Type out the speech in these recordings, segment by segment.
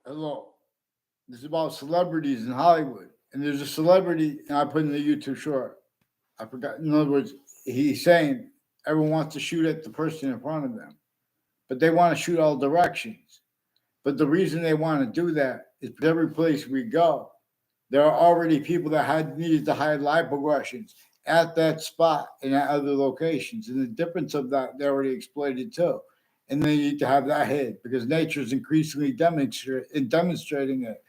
Hello. This is about celebrities in Hollywood. And there's a celebrity, and I put in the YouTube short. I forgot. In other words, he's saying everyone wants to shoot at the person in front of them, but they want to shoot all directions. But the reason they want to do that is because every place we go, there are already people that had needed to hide live progressions at that spot and at other locations. And the difference of that, they already exploited too. And they need to have that hid because nature is increasingly demonstrating it.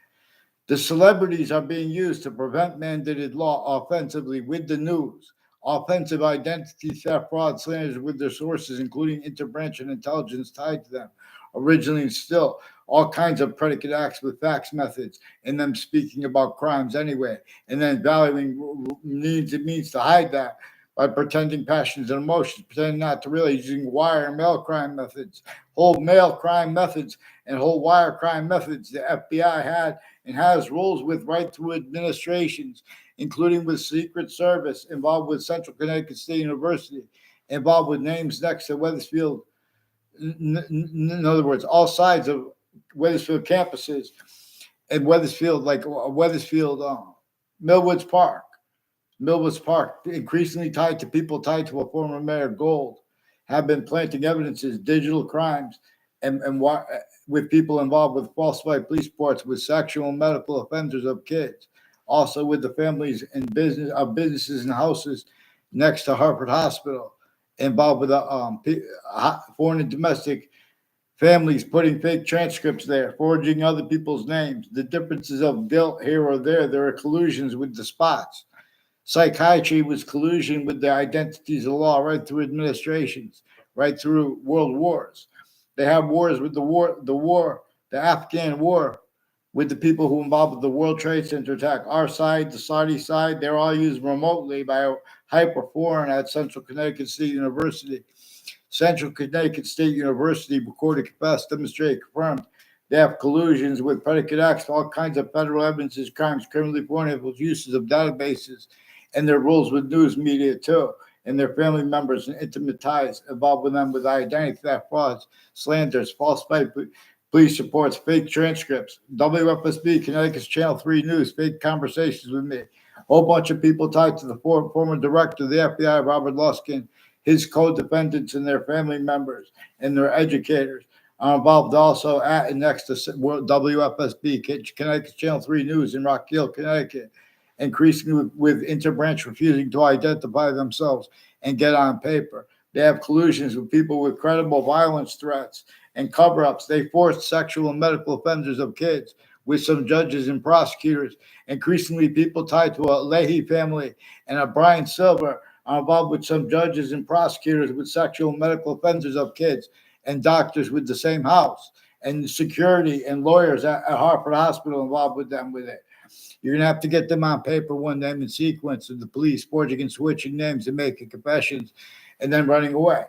The celebrities are being used to prevent mandated law offensively with the news. Offensive identity theft, fraud, slanders with their sources, including interbranch and intelligence tied to them. Originally and still, all kinds of predicate acts with facts methods, and them speaking about crimes anyway, and then valuing needs and means to hide that by pretending passions and emotions, pretending not to realize using wire and mail crime methods, whole mail crime methods, and whole wire crime methods the FBI had and has rules with right through administrations, including with Secret Service, involved with Central Connecticut State University, involved with names next to Weathersfield. In other words, all sides of Weathersfield campuses and Weathersfield, like Weathersfield, Millwoods Park. Millwoods Park, increasingly tied to people tied to a former mayor Gold, have been planting evidences, digital crimes, and with people involved with falsified police reports with sexual and medical offenders of kids, also with the families and businesses and houses next to Harvard Hospital, involved with foreign and domestic families putting fake transcripts there, forging other people's names. The differences of guilt here or there, there are collusions with the spots. Psychiatry was collusion with the identities of law right through administrations, right through world wars. They have wars with the Afghan war, with the people who involved with the World Trade Center attack. Our side, the Saudi side, they're all used remotely by a hyper-foreign at Central Connecticut State University. Central Connecticut State University recorded, confessed, demonstrated, confirmed. They have collusions with predicate acts, all kinds of federal evidences, crimes, criminally punishable uses of databases, and their rules with news media too, and their family members and intimate ties involved with them with identity theft, frauds, slanders, falsified police reports, fake transcripts, WFSB, Connecticut's Channel 3 News, fake conversations with me. A whole bunch of people tied to the former director of the FBI, Robert Luskin, his co-defendants and their family members and their educators are involved also at and next to WFSB, Connecticut's Channel 3 News in Rock Hill, Connecticut, increasingly with interbranch refusing to identify themselves and get on paper. They have collusions with people with credible violence threats and cover-ups. They forced sexual and medical offenders of kids with some judges and prosecutors. Increasingly, people tied to a Leahy family and a Brian Silver are involved with some judges and prosecutors with sexual and medical offenders of kids and doctors with the same house and security and lawyers at Harvard Hospital involved with them with it. You're going to have to get them on paper, one name in sequence of the police forging and switching names and making confessions and then running away.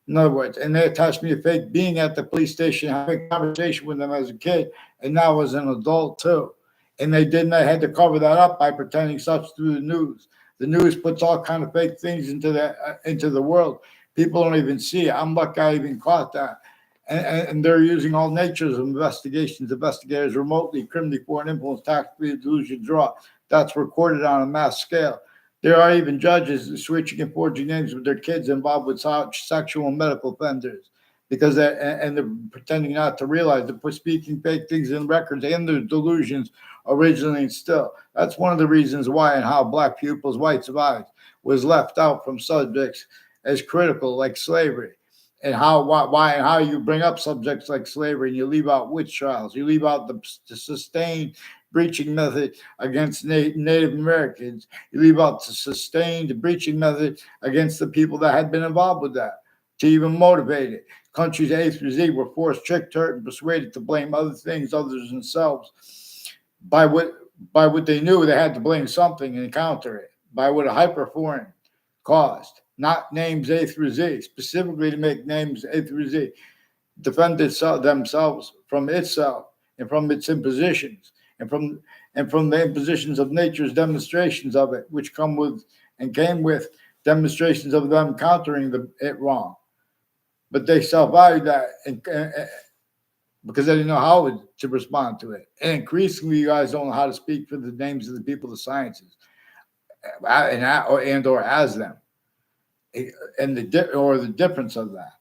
In other words, and they attached me to fake being at the police station, having a conversation with them as a kid, and now as an adult too. And they didn't. They had to cover that up by pretending such through the news. The news puts all kind of fake things into the world. People don't even see it. I'm lucky I even caught that. And they're using all natures of investigators remotely, criminally, foreign influence, tactically, delusion, draw. That's recorded on a mass scale. There are even judges switching and forging names with their kids involved with sexual and medical offenders because they're pretending not to realize they're speaking fake things in records and their delusions originally and still. That's one of the reasons why and how Black pupils' white survives was left out from subjects as critical like slavery. And why and how you bring up subjects like slavery and you leave out witch trials, you leave out the sustained breaching method against Native Americans, you leave out the sustained breaching method against the people that had been involved with that to even motivate it. Countries A through Z were forced, tricked, hurt, and persuaded to blame other things other than themselves by what they knew they had to blame something and counter it by what a hyperforeign caused. Not names A through Z, specifically to make names A through Z defend themselves from itself and from its impositions and from the impositions of nature's demonstrations of it, which came with demonstrations of them countering it wrong. But they self-value that, because they didn't know how to respond to it. And increasingly, you guys don't know how to speak for the names of the people, the sciences, and or as them, and the difference of that.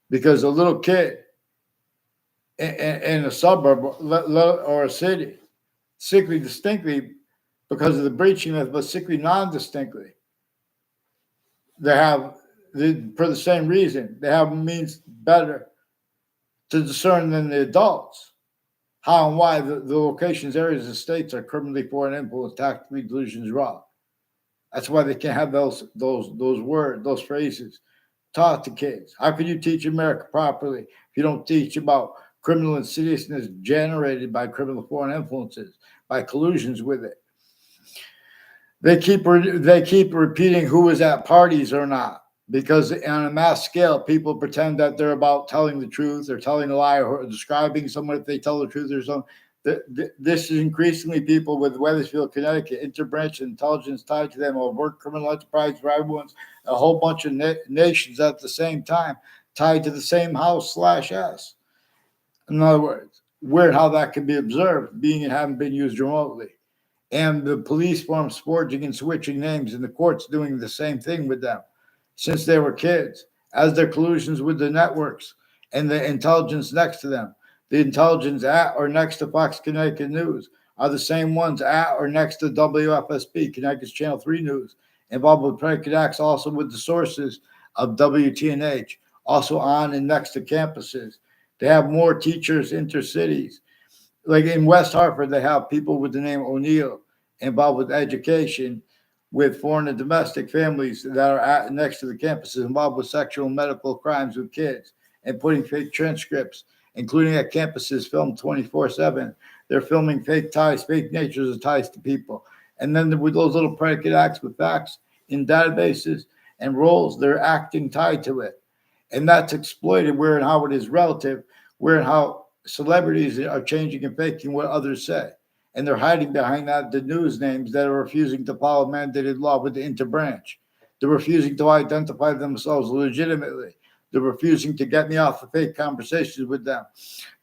Because a little kid in a suburb or a city, sickly distinctly because of the breaching myth, but sickly non-distinctly, they have for the same reason they have means better to discern than the adults how and why the locations, areas, and states are criminally foreign influence, tactically delusions wrong. That's why they can't have those phrases taught to kids. How can you teach America properly if you don't teach about criminal insidiousness generated by criminal foreign influences, by collusions with it? They keep repeating who was at parties or not, because on a mass scale, people pretend that they're about telling the truth or telling a lie or describing someone if they tell the truth or something. This is increasingly people with Wethersfield, Connecticut, interbranch intelligence tied to them, overt criminal enterprise, rivalries, a whole bunch of nations at the same time, tied to the same house/S. In other words, weird how that can be observed, being it haven't been used remotely. And the police forms forging and switching names, and the courts doing the same thing with them since they were kids, as their collusions with the networks and the intelligence next to them. The intelligence at or next to Fox Connecticut News are the same ones at or next to WFSB, Connecticut's Channel 3 News, involved with predicate acts, also with the sources of WTNH, also on and next to campuses. They have more teachers intercities. Like in West Hartford, they have people with the name O'Neill involved with education, with foreign and domestic families that are next to the campuses, involved with sexual and medical crimes with kids, and putting fake transcripts, including at campuses, filmed 24/7. They're filming fake ties, fake natures of ties to people. And then with those little predicate acts with facts in databases and roles, they're acting tied to it. And that's exploited where and how it is relative, where and how celebrities are changing and faking what others say. And they're hiding behind that the news names that are refusing to follow mandated law with the interbranch. They're refusing to identify themselves legitimately. They're refusing to get me off the fake conversations with them.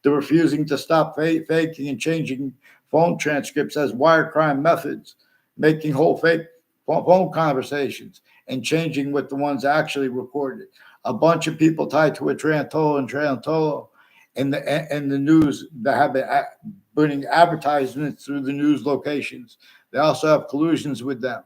They're refusing to stop faking and changing phone transcripts as wire crime methods, making whole fake phone conversations and changing with the ones actually recorded. A bunch of people tied to a Trantolo and the news that have been putting advertisements through the news locations. They also have collusions with them.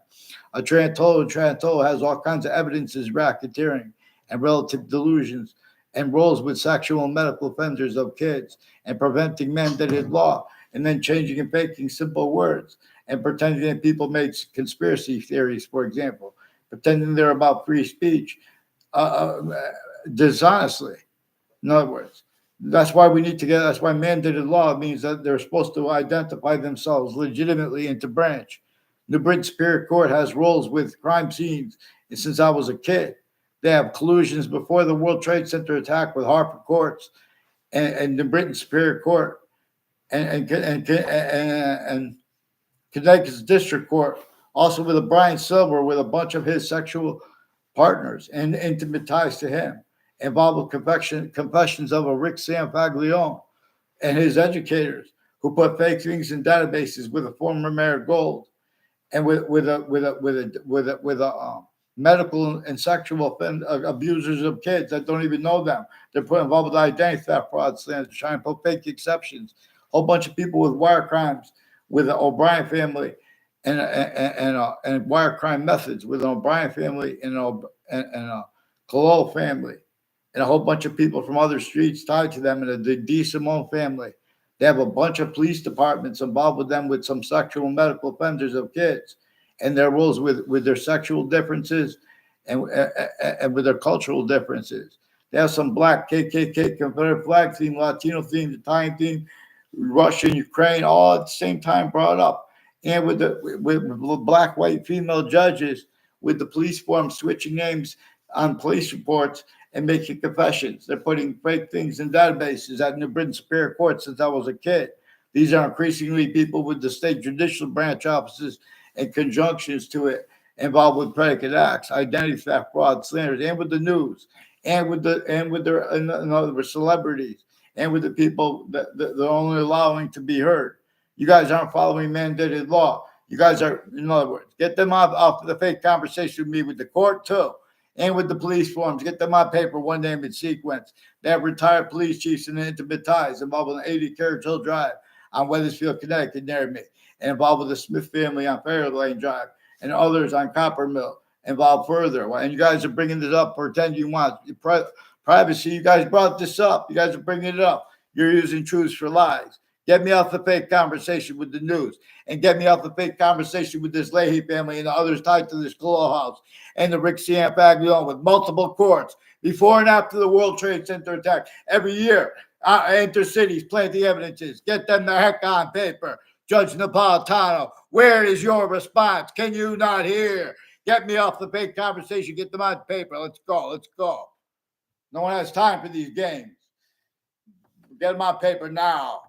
A Trantolo has all kinds of evidences, racketeering and relative delusions, and roles with sexual and medical offenders of kids, and preventing mandated law, and then changing and faking simple words, and pretending that people made conspiracy theories, for example, pretending they're about free speech, dishonestly. In other words, that's why mandated law means that they're supposed to identify themselves legitimately into branch. New Britain Superior Court has roles with crime scenes since I was a kid. They have collusions before the World Trade Center attack with Harper Courts and the Britain Superior Court and Connecticut's District Court, also with a Brian Silver with a bunch of his sexual partners and intimate ties to him, involved with confessions of a Rick Sam Faglione and his educators who put fake things in databases with a former Mayor Gold and with a medical and sexual abusers of kids that don't even know them. They're put involved with identity theft fraud, trying to put fake exceptions. A whole bunch of people with wire crimes with the O'Brien family and wire crime methods with an O'Brien family and a Cololo family and a whole bunch of people from other streets tied to them and the D. Simone family. They have a bunch of police departments involved with them with some sexual and medical offenders of kids and their roles with their sexual differences and with their cultural differences. They have some black KKK, Confederate flag theme, Latino theme, Italian theme, Russian, Ukraine, all at the same time brought up. And with black, white, female judges, with the police forms switching names on police reports and making confessions. They're putting fake things in databases at New Britain Superior Court since I was a kid. These are increasingly people with the state judicial branch offices and conjunctions to it involved with predicate acts, identity theft, fraud, slanders, and with the news, and with their celebrities, and with the people that they're only allowing to be heard. You guys aren't following mandated law. You guys are, in other words, get them off the fake conversation with me, with the court too, and with the police forms. Get them on paper, one name in sequence. They have retired police chiefs and intimate ties involved with 80 Carriage Hill Drive on Weathersfield, Connecticut, near me, and involved with the Smith family on Fairlane Drive, and others on Copper Mill, involved further. And you guys are bringing this up, pretend you want privacy. You guys brought this up. You guys are bringing it up. You're using truths for lies. Get me off the fake conversation with the news, and get me off the fake conversation with this Leahy family and the others tied to this House and the Rick Ciampaglione with multiple courts before and after the World Trade Center attack every year. Inter-cities, plenty evidences. Get them the heck on paper. Judge Napolitano, where is your response? Can you not hear? Get me off the fake conversation. Get them on paper. Let's go. Let's go. No one has time for these games. Get them on paper now.